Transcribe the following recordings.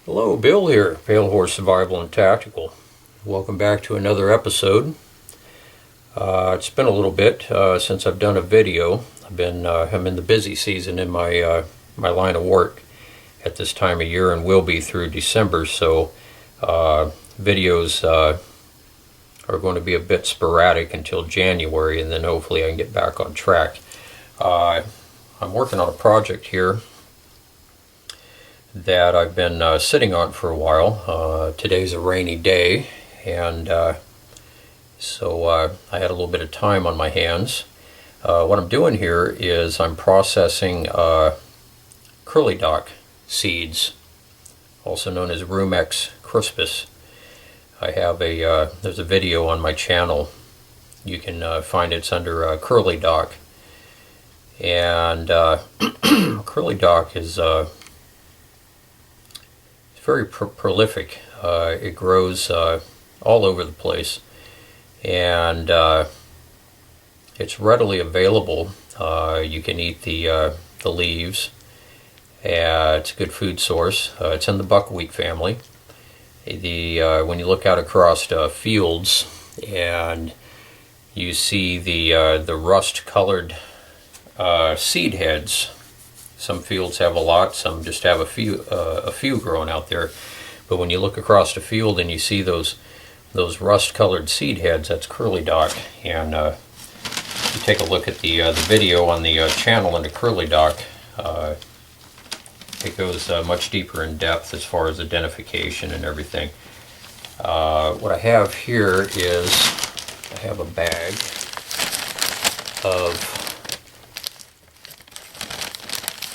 Hello, Bill here, Pale Horse Survival and Tactical. Welcome back to another episode. It's been a little bit since I've done a video. I'm in the busy season in my line of work at this time of year, and will be through December. So videos are going to be a bit sporadic until January, and then hopefully I can get back on track. I'm working on a project here that I've been sitting on for a while. Today's a rainy day, and so I had a little bit of time on my hands. What I'm doing here is I'm processing curly dock seeds, also known as rumex crispus. I have there's a video on my channel. You can find it's under curly dock, and curly dock is very prolific. It grows all over the place, and it's readily available. You can eat the leaves. It's a good food source. It's in the buckwheat family. When you look out across fields and you see the rust-colored seed heads. Some fields have a lot, some just have a few growing out there. But when you look across the field and you see those rust-colored seed heads, that's curly dock. And you take a look at the video on the channel on the curly dock. It goes much deeper in depth as far as identification and everything. What I have here is I have a bag of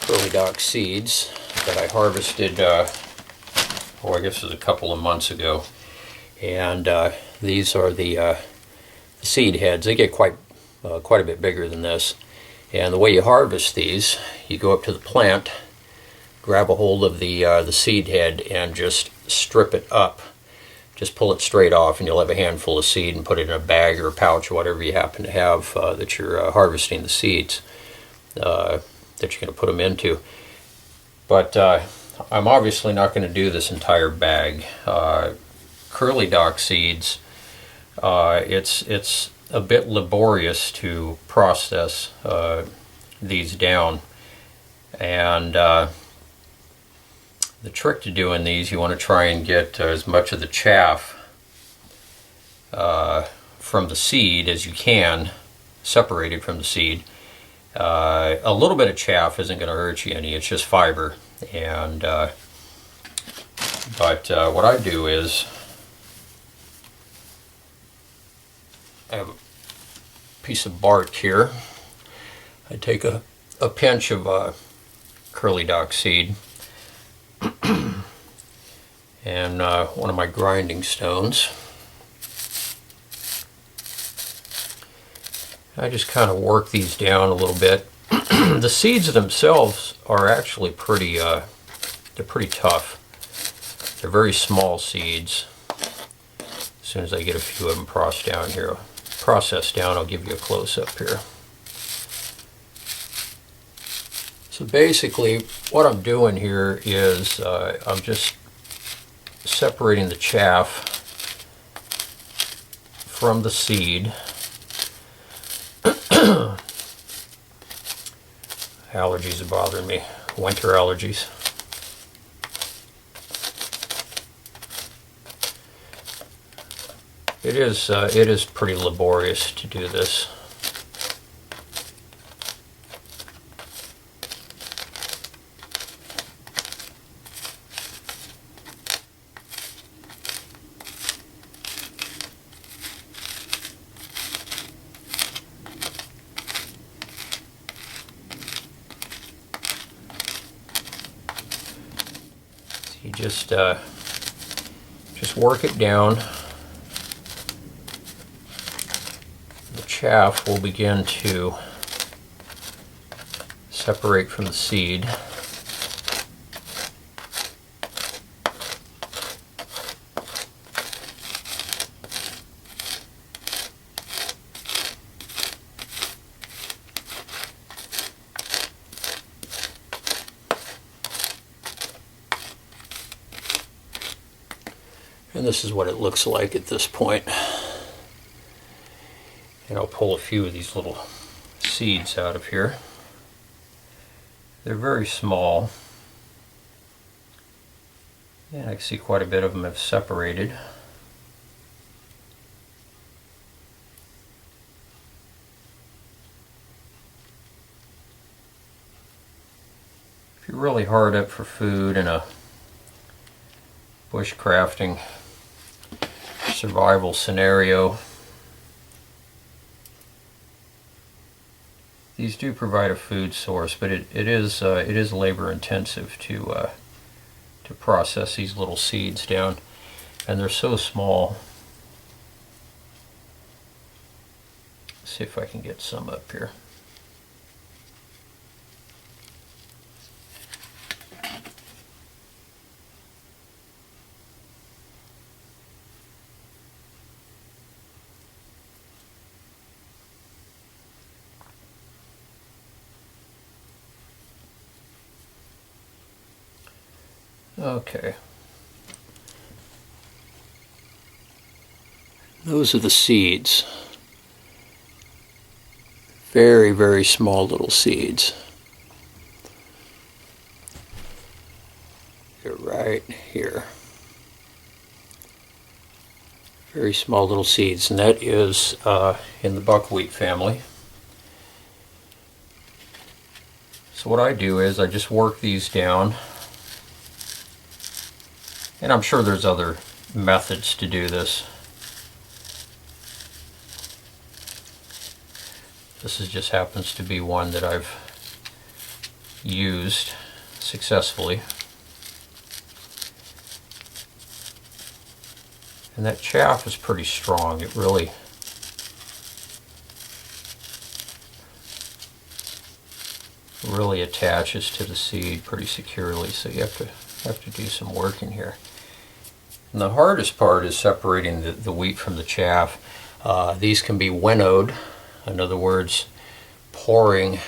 curly dock seeds that I harvested, I guess it was a couple of months ago. And these are the seed heads. They get quite a bit bigger than this. And the way you harvest these, you go up to the plant, grab a hold of the seed head, and just strip it up. Just pull it straight off, and you'll have a handful of seed, and put it in a bag or a pouch or whatever you happen to have that you're harvesting the seeds that you're going to put them into. But I'm obviously not going to do this entire bag. Curly dock seeds, it's a bit laborious to process these down, and the trick to doing these, you want to try and get as much of the chaff from the seed as you can, separated from the seed. A little bit of chaff isn't going to hurt you any, it's just fiber. And but what I do is I have a piece of bark here. I take a pinch of curly dock seed and one of my grinding stones. I just kind of work these down a little bit. The seeds themselves are actually they're pretty tough. They're very small seeds. As soon as I get a few of them processed down, I'll give you a close-up here. So basically, what I'm doing here is I'm just separating the chaff from the seed. Allergies are bothering me. Winter allergies. It is pretty laborious to do this. You just work it down. The chaff will begin to separate from the seed. And this is what it looks like at this point. And I'll pull a few of these little seeds out of here. They're very small. And I can see quite a bit of them have separated. If you're really hard up for food in a bushcrafting survival scenario, these do provide a food source, but it is labor intensive to process these little seeds down, and they're so small. Let's see if I can get some up here. Okay. Those are the seeds. Very, very small little seeds. They're right here. Very small little seeds, and that is in the buckwheat family. So what I do is I just work these down. And I'm sure there's other methods to do this. This just happens to be one that I've used successfully. And that chaff is pretty strong. It really attaches to the seed pretty securely, so you have to do some work in here. And the hardest part is separating the wheat from the chaff. These can be winnowed, in other words, pouring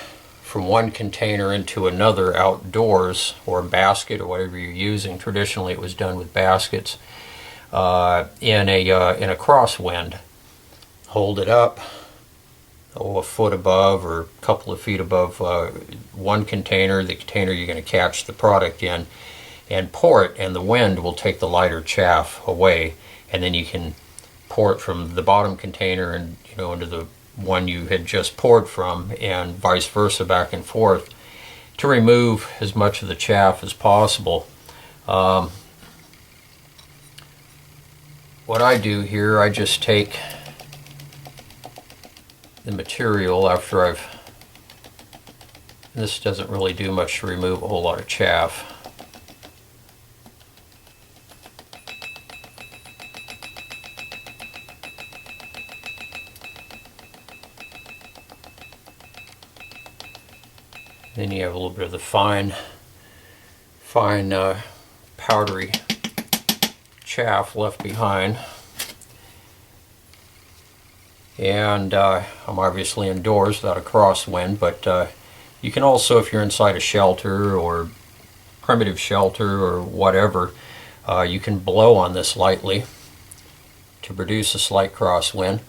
from one container into another outdoors, or a basket, or whatever you're using. Traditionally, it was done with baskets in a crosswind. Hold it up, a foot above or a couple of feet above one container, the container you're going to catch the product in, and pour it, and the wind will take the lighter chaff away, and then you can pour it from the bottom container and into the one you had just poured from, and vice versa, back and forth, to remove as much of the chaff as possible. What I do here, I just take the material after this doesn't really do much to remove a whole lot of chaff. Then you have a little bit of the fine powdery chaff left behind. And I'm obviously indoors without a crosswind, but you can also, if you're inside a shelter or primitive shelter or whatever, you can blow on this lightly to produce a slight crosswind.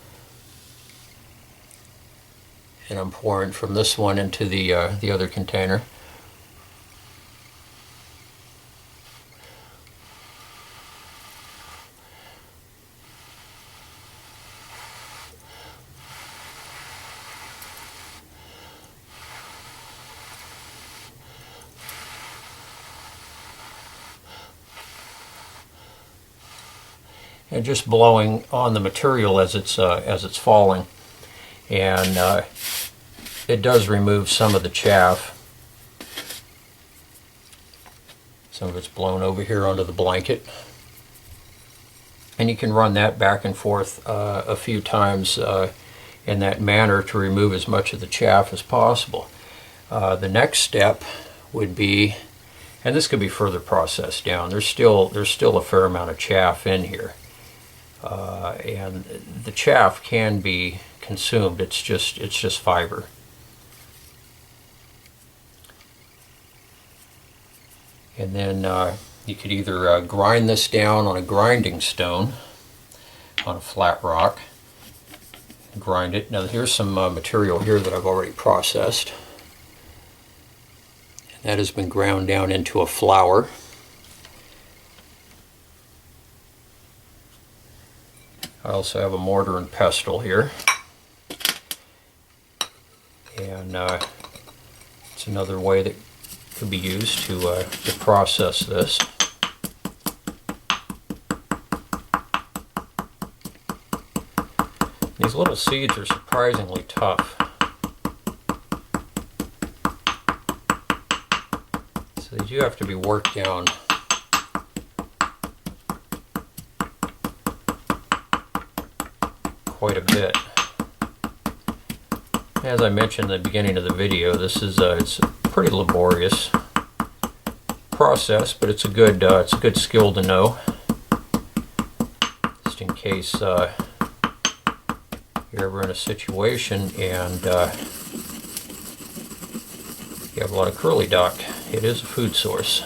And I'm pouring from this one into the other container. And just blowing on the material as it's falling, and it does remove some of the chaff. Some of it's blown over here onto the blanket, and you can run that back and forth a few times in that manner to remove as much of the chaff as possible. The next step would be, and this could be further processed down. There's still a fair amount of chaff in here. And the chaff can be consumed. It's just fiber. And then You could either grind this down on a grinding stone, on a flat rock, grind it. Now here's some material here that I've already processed. And that has been ground down into a flour. I also have a mortar and pestle here. And it's another way that could be used to process this. These little seeds are surprisingly tough. So they do have to be worked down. Quite a bit. As I mentioned at the beginning of the video, this is it's a pretty laborious process, but it's a good skill to know, just in case you're ever in a situation and you have a lot of curly duck. It is a food source.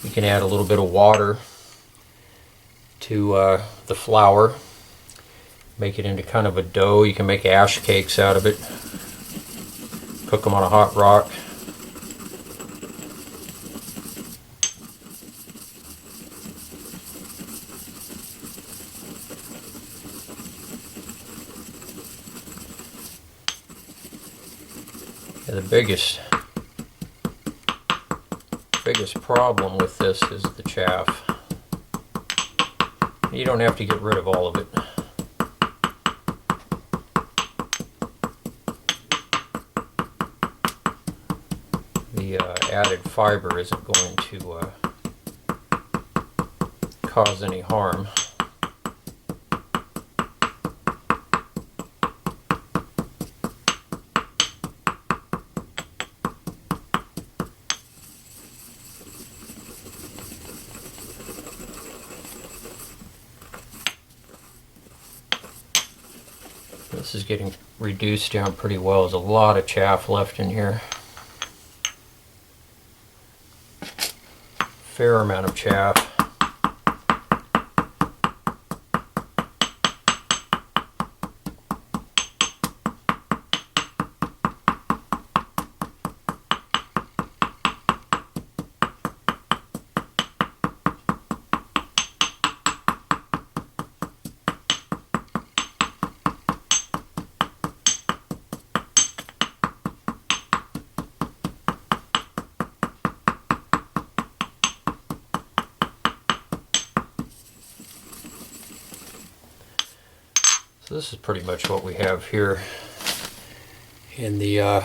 You can add a little bit of water to the flour, make it into kind of a dough. You can make ash cakes out of it, cook them on a hot rock. And the biggest problem with this is the chaff. You don't have to get rid of all of it. The added fiber isn't going to cause any harm. This is getting reduced down pretty well. There's a lot of chaff left in here. Fair amount of chaff. So this is pretty much what we have here in the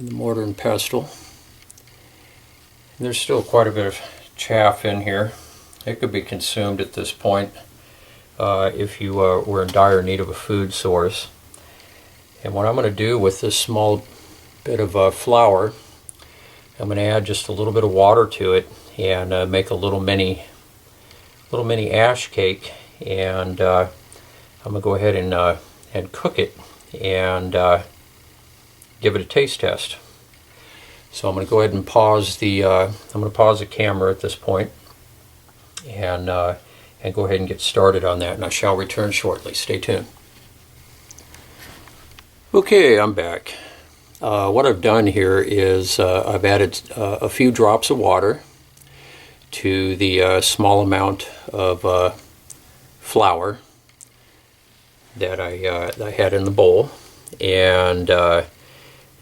mortar and pestle. And there's still quite a bit of chaff in here. It could be consumed at this point if you were in dire need of a food source. And what I'm going to do with this small bit of flour, I'm going to add just a little bit of water to it and make a little mini ash cake. And I'm going to go ahead and cook it and give it a taste test. So I'm going to go ahead and pause the camera at this point and go ahead and get started on that, and I shall return shortly. Stay tuned. Okay, I'm back. What I've done here is I've added a few drops of water to the small amount of flour that I had in the bowl, and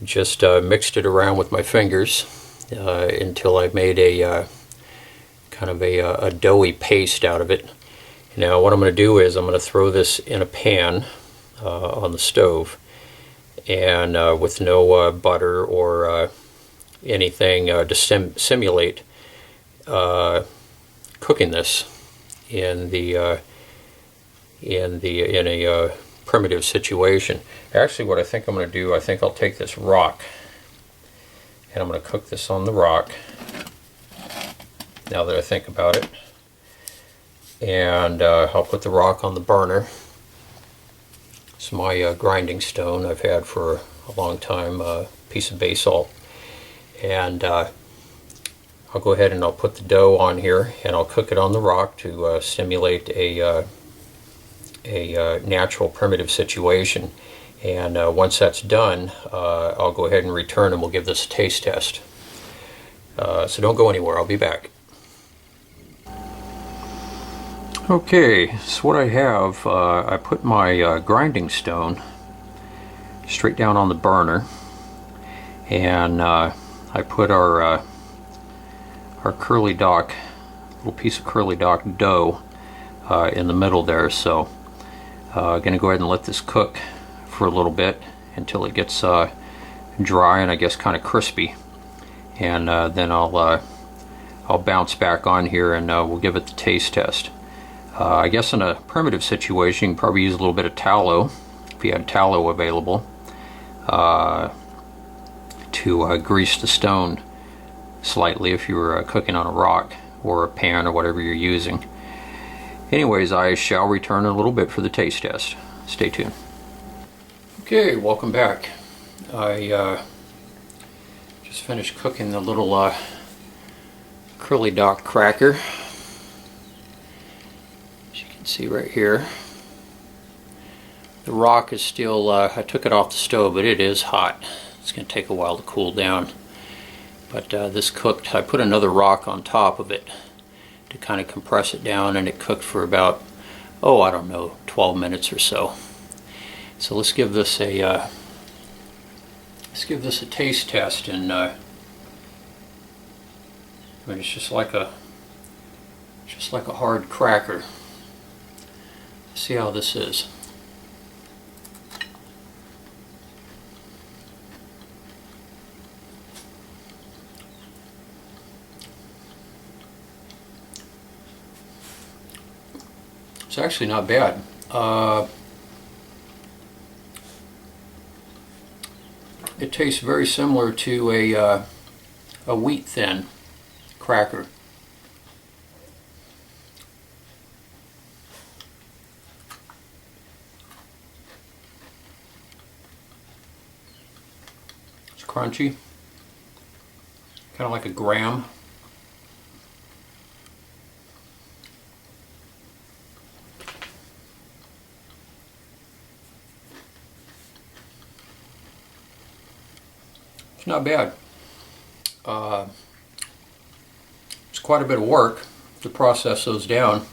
just mixed it around with my fingers until I made a kind of a doughy paste out of it. Now what I'm going to do is I'm going to throw this in a pan on the stove, and with no butter or anything to simulate cooking this in a primitive situation. Actually, what I think I'm going to do, I think I'll take this rock and I'm going to cook this on the rock, now that I think about it. And I'll put the rock on the burner. It's my grinding stone I've had for a long time, piece of bay salt. And I'll go ahead and I'll put the dough on here, and I'll cook it on the rock to simulate a natural primitive situation. And once that's done, I'll go ahead and return and we'll give this a taste test. So don't go anywhere, I'll be back. Okay, so what I have, I put my grinding stone straight down on the burner, and I put our curly dock, little piece of curly dock dough in the middle there. So I'm going to go ahead and let this cook for a little bit until it gets dry and I guess kind of crispy, and then I'll bounce back on here and we'll give it the taste test. I guess in a primitive situation you can probably use a little bit of tallow if you had tallow available to grease the stone slightly if you were cooking on a rock or a pan or whatever you're using. Anyways, I shall return in a little bit for the taste test. Stay tuned. Okay, welcome back. I just finished cooking the little curly dock cracker. As you can see right here, the rock is still, I took it off the stove, but it is hot. It's going to take a while to cool down. But this cooked, I put another rock on top of it to kind of compress it down, and it cooked for about, oh, I don't know, 12 minutes or so. So let's give this a taste test, and I mean, it's just like a hard cracker. Let's see how this is. It's actually not bad. It tastes very similar to a wheat thin cracker. It's crunchy, kind of like a graham. It's not bad. It's quite a bit of work to process those down.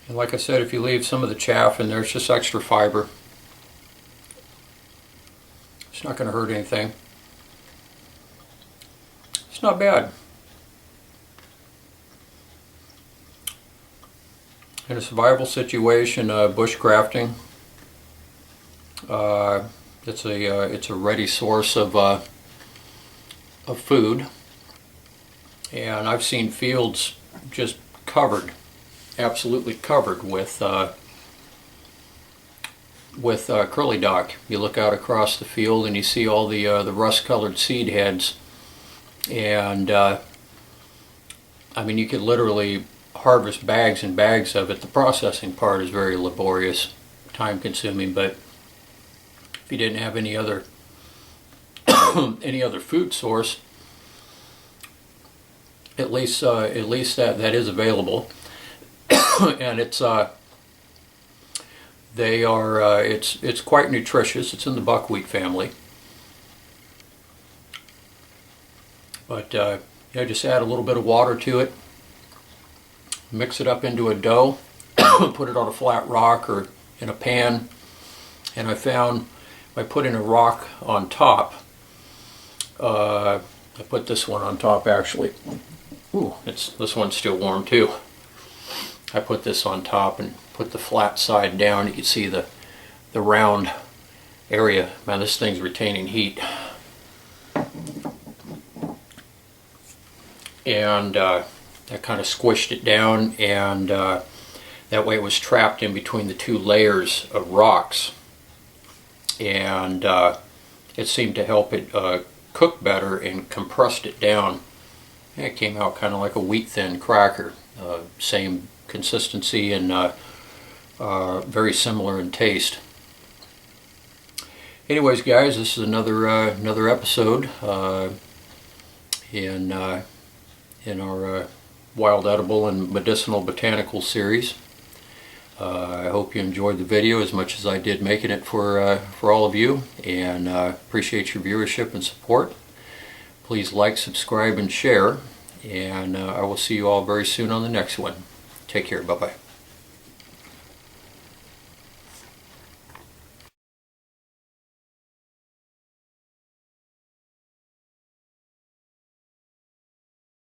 And like I said, if you leave some of the chaff in there, it's just extra fiber. It's not going to hurt anything. It's not bad. In a survival situation, bushcrafting, it's a ready source of food, and I've seen fields just covered, absolutely covered with curly dock. You look out across the field and you see all the rust-colored seed heads, and I mean, you could literally harvest bags and bags of it. The processing part is very laborious, time-consuming, but if you didn't have any other any other food source, at least that is available, and it's quite nutritious. It's in the buckwheat family, but just add a little bit of water to it, mix it up into a dough, put it on a flat rock or in a pan, and I found by putting a rock on top, I put this one on top actually. Ooh, this one's still warm too. I put this on top and put the flat side down. You can see the round area. Man, this thing's retaining heat. And that kind of squished it down, and that way it was trapped in between the two layers of rocks. And it seemed to help it cook better and compressed it down. And it came out kind of like a wheat thin cracker, same consistency and very similar in taste. anyways, guys, this is another episode in our wild edible and medicinal botanical series. I hope you enjoyed the video as much as I did making it for all of you, and appreciate your viewership and support. Please like, subscribe, and share, and I will see you all very soon on the next one. Take care. Bye-bye.